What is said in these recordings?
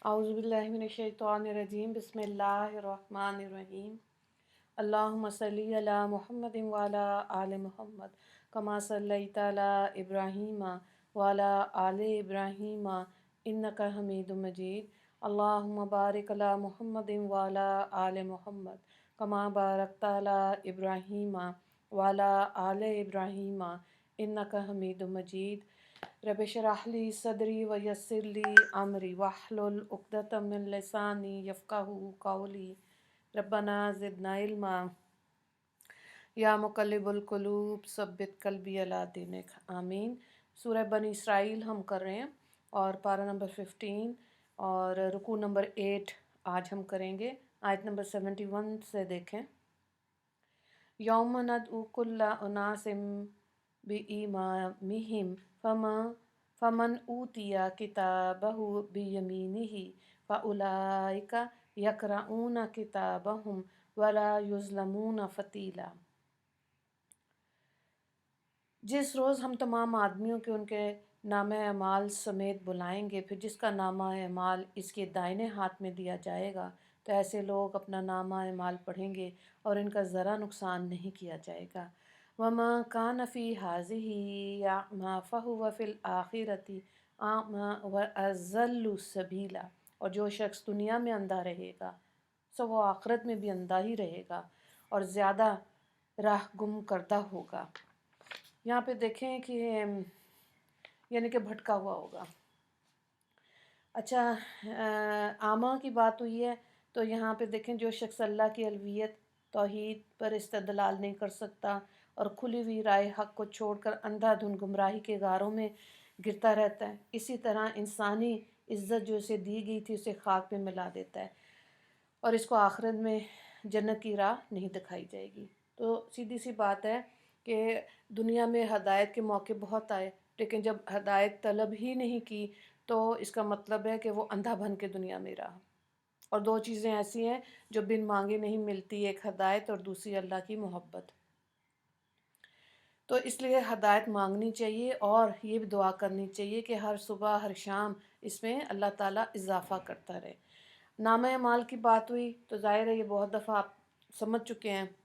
औज़ु बिल्लाहि मिनश्शैतानिर्रजीम बिस्मिल्लाहिर्रहमानिर्रहीम। अल्लाहुम्मा सल्लि अला मुहम्मदिन व अला आलि मुहम्मद कमा सल्लैता अला इब्राहीम व अला आलि इब्राहीम इन्नका हमीदुम मजीद। अल्लाहुम्मा बारिक अला मुहम्मदिन व अला आलि मुहम्मद कमा बारकता अला इब्राहीम व अला आलि इब्राहीम इन्नका हमीदुम मजीद। रब्बि इश्रह ली सदरी व यस्सिर ली अमरी वहलुल उक़दतम मिन लिसानी यफ़क़हू क़ौली। रब्बना ज़िदना इल्मा या मुक़ल्लिबुल क़ुलूब सब्बित क़ल्बी अला दीनिक। आमीन। सूरह बनी इसराइल हम कर रहे हैं और पारा नंबर 15 और रुकू नंबर 8 आज हम करेंगे। आयत नंबर 71 से देखें। यौम नदउ कुल्ला उनासिम बिइमामिहिम फमन ऊतिया किताबहु बियमीनिही फ़उलाइका यक़रऊना किताबहुम वला युज़लमूना फ़तीला। जिस रोज़ हम तमाम आदमियों के उनके नामे अमाल समेत बुलाएंगे, फिर जिसका नामा अमाल इसके दाहिने हाथ में दिया जाएगा, तो ऐसे लोग अपना नामा अमाल पढ़ेंगे और इनका ज़रा नुकसान नहीं किया जाएगा। वमा कान फ़ी हाज़िही अअमा फ़हुव फ़िल आखिरति अअमा व अज़ल्लु सबीला। और जो शख्स दुनिया में अंधा रहेगा सो वो आखिरत में भी अंधा ही रहेगा और ज़्यादा राह गुम करदा होगा। यहाँ पे देखें कि यानी कि भटका हुआ होगा। अच्छा, आमा की बात हुई है तो यहाँ पे देखें जो शख्स अल्लाह की अलवियत तौहीद पर इस्तदलाल नहीं कर सकता और खुली हुई राय हक़ को छोड़कर अंधाधुन गुमराही के गारों में गिरता रहता है, इसी तरह इंसानी इज़्ज़त जो उसे दी गई थी उसे खाक में मिला देता है और इसको आखिरत में जन्नत की राह नहीं दिखाई जाएगी। तो सीधी सी बात है कि दुनिया में हदायत के मौके बहुत आए, लेकिन जब हदायत तलब ही नहीं की तो इसका मतलब है कि वो अंधा बन के दुनिया में रहा। और दो चीज़ें ऐसी हैं जो बिन मांगे नहीं मिलती, एक हदायत और दूसरी अल्लाह की मोहब्बत। तो इसलिए हदायत मांगनी चाहिए और ये भी दुआ करनी चाहिए कि हर सुबह हर शाम इसमें अल्लाह ताला इजाफ़ा करता रहे। नामा अमाल की बात हुई तो ज़ाहिर है ये बहुत दफ़ा आप समझ चुके हैं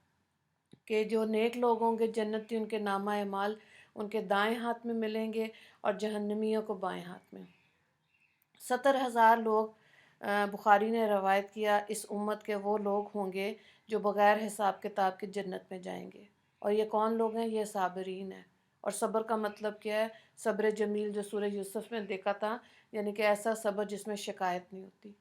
कि जो नेक लोग होंगे जन्नती उनके नामा अमाल उनके दाएं हाथ में मिलेंगे और जहन्नमियों को बाएं हाथ में। 70,000 लोग बुखारी ने रवायत किया इस उम्मत के वो लोग होंगे जो बग़ैर हिसाब किताब के जन्नत में जाएंगे। और ये कौन लोग हैं? ये साबरीन हैं। और सब्र का मतलब क्या है? सब्र जमील जो सूरह यूसुफ में देखा था, यानी कि ऐसा सब्र जिसमें शिकायत नहीं होती।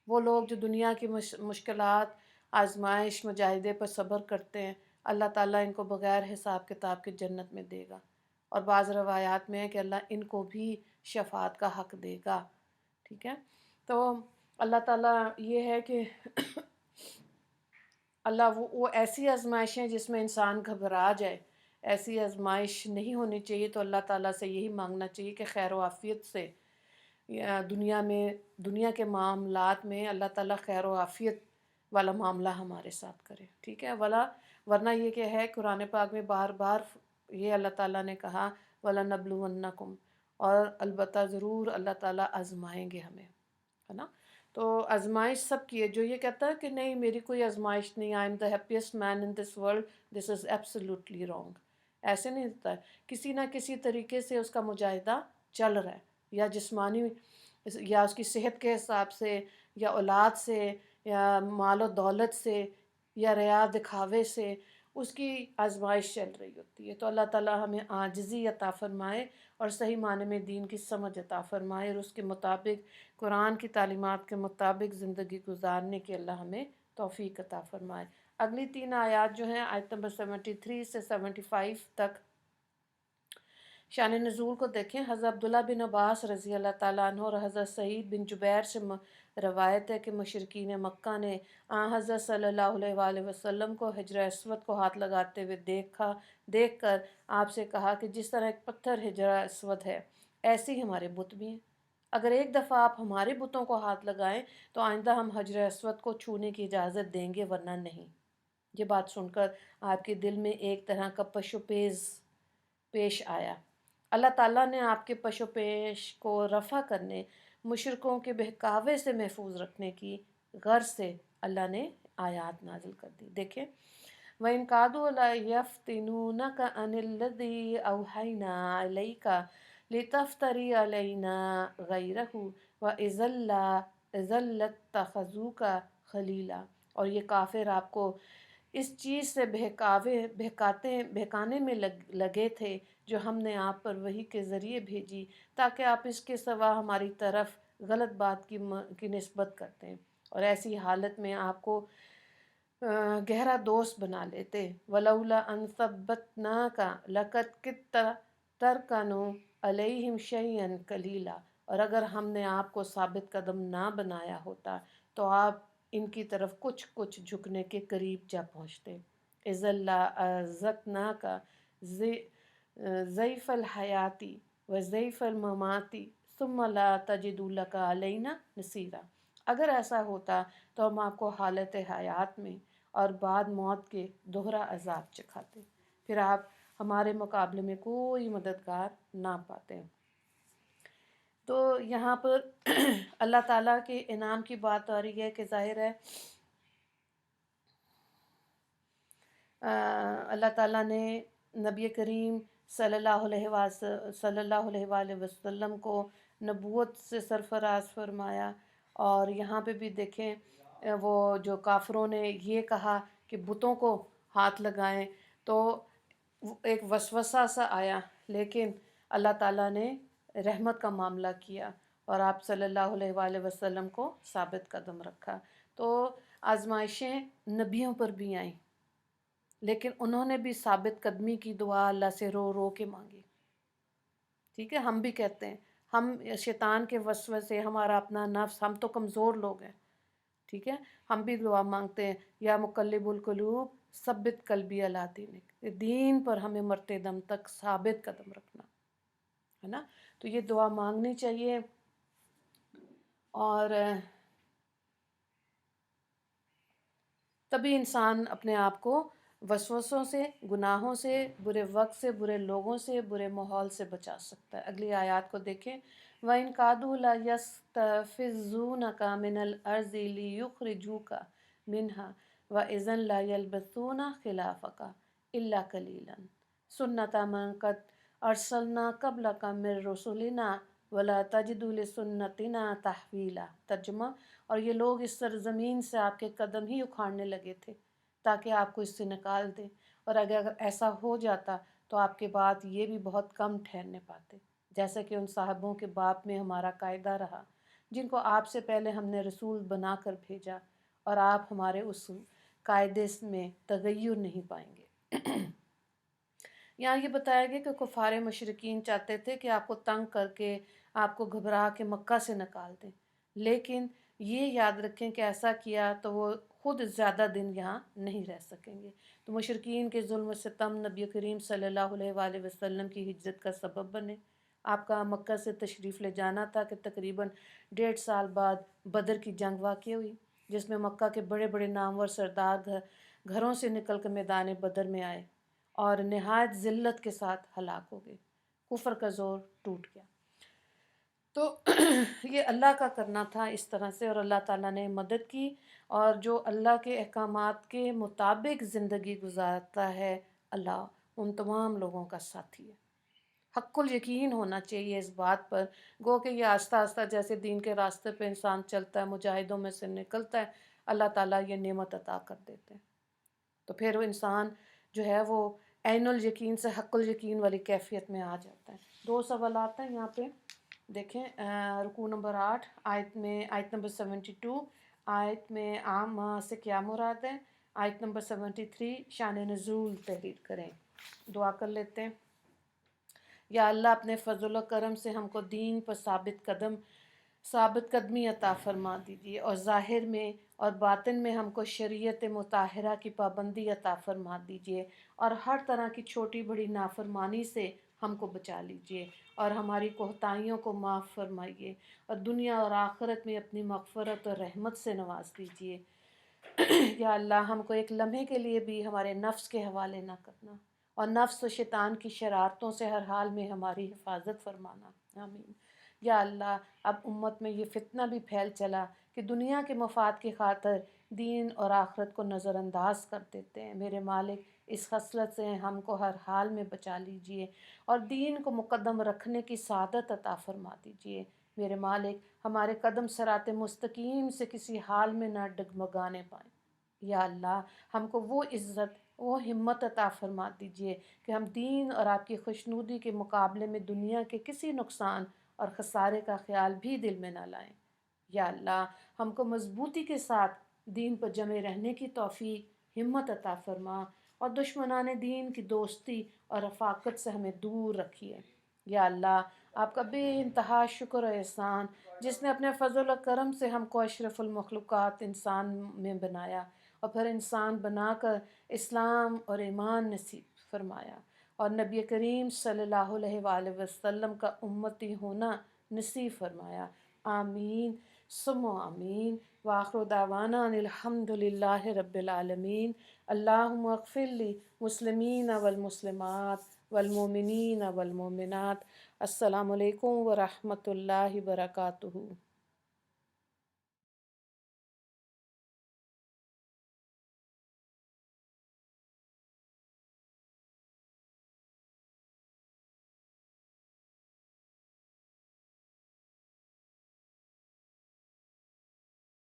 वो लोग जो दुनिया की मुश्किलात आजमाइश मुजाहिदे पर सब्र करते हैं, अल्लाह ताला इनको बग़ैर हिसाब किताब के जन्नत में देगा। और बाज़ रवायात में है कि अल्लाह इनको भी शफ़ाअत का हक़ देगा। ठीक है, तो अल्लाह ताला ये है कि अल्लाह वो ऐसी आजमाइशें जिसमें इंसान घबरा जाए, ऐसी आजमाइश नहीं होनी चाहिए। तो अल्लाह ताला से यही मांगना चाहिए कि खैर व आफ़ियत से या दुनिया के मामलात में अल्लाह ताला खैर व आफ़ियत वाला मामला हमारे साथ करे। ठीक है, वरना ये क्या है, कुरान पाक में बार बार ये अल्लाह ताला ने कहा वला नबलुवन्नकुम, और अलबत्ता ज़रूर अल्लाह ताला आज़माएंगे हमें, है ना। तो आजमाइश सब की है। जो ये कहता है कि नहीं मेरी कोई आजमाइश नहीं, I am the happiest man in this world, this is absolutely wrong. ऐसे नहीं होता है। किसी ना किसी तरीके से उसका मुजाहिदा चल रहा है, या जिस्मानी या उसकी सेहत के हिसाब से, या औलाद से, या माल और दौलत से, या रिया दिखावे से उसकी आजमाइश चल रही होती है। तो अल्लाह ताला हमें आजिज़ी अता फ़रमाए और सही माने में दीन की समझ अता फ़रमाए और उसके मुताबिक कुरान की तालीमात के मुताबिक ज़िंदगी गुजारने की अल्लाह हमें तौफ़ीक अता फ़रमाए। अगली 3 आयात जो हैं आयत नंबर 73 से 75 तक, शान नज़ूल को देखें। हज़रत अब्दुल्ला बिन अब्बास रज़ी अल्लाह ताला अन्हु और हज़रत सईद बिन जुबैर से रवायत है कि मुशरिकीन मक्का ने हज़रत सल्लल्लाहु अलैहि वसल्लम को हिजर अस्वद को हाथ लगाते हुए देखकर आपसे कहा कि जिस तरह एक पत्थर हिजर अस्वद है ऐसे ही हमारे बुत भी हैं। अगर एक दफ़ा आप हमारे बुतों को हाथ लगाएं तो आइंदा हम हजर अस्वद को छूने की इजाज़त देंगे, वरना नहीं। ये बात सुनकर आपके दिल में एक तरह का पशुपेश पेश आया। अल्लाह ताला ने आपके पशुपेश को रफ़ा करने मुशरिकों के बहकावे से महफूज रखने की गर्ज से अल्लाह ने आयात नाजिल कर दी। देखें, वइन कादू ला यफ्तिनूनका अनिल्लज़ी औहैना अलैका लितफ्तरी अलैना गैरहु व इज़ल लत्तख़ज़ूका खलीला। और ये काफिर आपको इस चीज़ से बहकाने में लगे थे जो हमने आप पर वही के ज़रिए भेजी, ताकि आप इसके सिवा हमारी तरफ गलत बात की निस्बत करते हैं और ऐसी हालत में आपको गहरा दोस्त बना लेते। वलौला अन सब्बतनाका लक़द कित्ता तरकनु अलैहिम शैअन कलीला। और अगर हमने आपको साबित कदम ना बनाया होता तो आप इनकी तरफ कुछ कुछ झुकने के करीब जा पहुँचते। इज़ल्ला अज़क़नाका ज़ैफ़ल हयाती व ज़ैफ़ल ममाती सुम्मा ला तजिदु लका अलैना नसीरा। अगर ऐसा होता तो हम आपको हालत हयात में और बाद मौत के दोहरा अजाब चखाते, फिर आप हमारे मुकाबले में कोई मददगार ना पाते। तो यहाँ पर अल्लाह ताला के इनाम की बात आ रही है कि जाहिर है अल्लाह ताला ने नबी करीम सल्लल्लाहु अलैहि वसल्लम को नबूवत से सरफराज फरमाया। और यहाँ पे भी देखें, वो जो काफरों ने ये कहा कि बुतों को हाथ लगाएं, तो एक वसवसा सा आया, लेकिन अल्लाह ताला ने रहमत का मामला किया और आप सल्लल्लाहु अलैहि वसल्लम को साबित कदम रखा। तो आजमाइशें नबियों पर भी आईं, लेकिन उन्होंने भी साबित कदमी की दुआ अल्लाह से रो रो के मांगी। ठीक है, हम भी कहते हैं, हम शैतान के वसवसे, हमारा अपना नफ्स, हम तो कमज़ोर लोग हैं। ठीक है, हम भी दुआ मांगते हैं, या मुकल्लिबुल कुलूब सब्बित कल्बी अला दीनिक, दीन पर हमें मरते दम तक साबित कदम रखना है ना। तो ये दुआ मांगनी चाहिए। और तभी इंसान अपने आप को वसवसों से, गुनाहों से, बुरे वक्त से, बुरे लोगों से, बुरे माहौल से बचा सकता है। अगली आयत को देखें, व इन कादू ला यस्तफिज़ूनका मिनल अर्ज़ि लियुखरिजूका मिनहा व इज़न ला यल्बसूना खिलाफका इल्ला कलीलन सुन्नता मन क़द अरसलना क़ब्लका मिर रुसुलिना वला तजिदु लिसुन्नतिना तहवीला। तर्जुमा, और ये लोग इस सरजमीन से आपके कदम ही उखाड़ने लगे थे ताकि आपको इससे निकाल दें, और अगर ऐसा हो जाता तो आपके बाद ये भी बहुत कम ठहरने पाते, जैसा कि उन साहबों के बाप में हमारा कायदा रहा जिनको आपसे पहले हमने रसूल बना कर भेजा, और आप हमारे उस कायदे में तगय्युर नहीं पाएंगे। यहाँ ये बताया गया कि कुफार मुशरिकीन चाहते थे कि आपको तंग करके, आपको घबरा के मक्का से निकाल दें, लेकिन ये याद रखें कि ऐसा किया तो वो खुद ज़्यादा दिन यहाँ नहीं रह सकेंगे। तो मुशरिकीन के जुल्म सितम नबी करीम सल्लल्लाहु अलैहि वसल्लम की हिज्रत का सबब बने। आपका मक्का से तशरीफ़ ले जाना था कि तकरीबन 1.5 साल बाद बदर की जंग वाक़ हुई, जिसमें मक्का के बड़े बड़े नामवर सरदार घरों से निकल कर मैदान बदर में आए और नहायत ज़िल्लत के साथ हलाक हो गए। कुफर का ज़ोर टूट गया। तो ये अल्लाह का करना था इस तरह से, और अल्लाह ताला ने मदद की। और जो अल्लाह के अहकामात के मुताबिक ज़िंदगी गुजारता है, अल्लाह उन तमाम लोगों का साथी है। हक़्क़ुल यकीन होना चाहिए इस बात पर, गो कि ये आस्ता आस्ता जैसे दीन के रास्ते पे इंसान चलता है, मुजाहिदों में से निकलता है, अल्लाह ताला ये नेमत अता कर देते हैं। तो फिर वो इंसान जो है वो ऐनुल यकीन से हक़्क़ुल यकीन वाली कैफियत में आ जाता है। 2 सवाल आता है यहाँ पे, देखें रुकू नंबर 8 आयत नंबर 72 आयत में आम से क्या मुराद है। आयत नंबर 73 शान नज़ूल तहरीर करें। दुआ कर लेते हैं। या अल्लाह अपने फ़ज़ल व करम से हमको दीन पर साबित कदमी अता फ़रमा दीजिए, और ज़ाहिर में और बातिन में हमको शरीयत मुताहिरा की पाबंदी अता फ़रमा दीजिए, और हर तरह की छोटी बड़ी नाफरमानी से हमको बचा लीजिए, और हमारी कोताहियों को माफ़ फरमाइए, और दुनिया और आखिरत में अपनी मग़फ़िरत और रहमत से नवाज दीजिए। या अल्लाह हमको एक लम्हे के लिए भी हमारे नफ्स के हवाले ना करना, और नफ्स और शैतान की शरारतों से हर हाल में हमारी हिफाजत फरमाना। आमीन। یا اللہ اب امت میں یہ فتنہ بھی پھیل چلا کہ دنیا کے مفاد کی خاطر دین اور آخرت کو نظر انداز کر دیتے ہیں۔ میرے مالک اس خصلت سے ہم کو ہر حال میں بچا لیجئے اور دین کو مقدم رکھنے کی سعادت عطا فرما دیجئے۔ میرے مالک ہمارے قدم صراط مستقیم سے کسی حال میں نہ ڈگمگانے پائیں۔ یا اللہ ہم کو وہ عزت وہ ہمت عطا فرما دیجئے کہ ہم دین اور آپ کی خوشنودی کے مقابلے میں دنیا کے کسی نقصان اور خسارے کا خیال بھی دل میں نہ لائیں۔ یا اللہ ہم کو مضبوطی کے ساتھ دین پر جمے رہنے کی توفیق ہمت عطا فرما اور دشمنان دین کی دوستی اور رفاقت سے ہمیں دور رکھیے۔ یا اللہ آپ کا بے انتہا شکر و احسان جس نے اپنے فضل و کرم سے ہم کو اشرف المخلوقات انسان میں بنایا اور پھر انسان بنا کر اسلام اور ایمان نصیب فرمایا اور نبی کریم صلی اللہ علیہ وآلہ وسلم کا امتی ہونا نصیب فرمایا۔ آمین ثم آمین وآخر دعوانا ان الحمد للہ رب العالمین۔ اللہم اغفر لی مسلمین والمسلمات والمؤمنین والمؤمنات۔ السلام علیکم ورحمۃ اللہ وبرکاتہ۔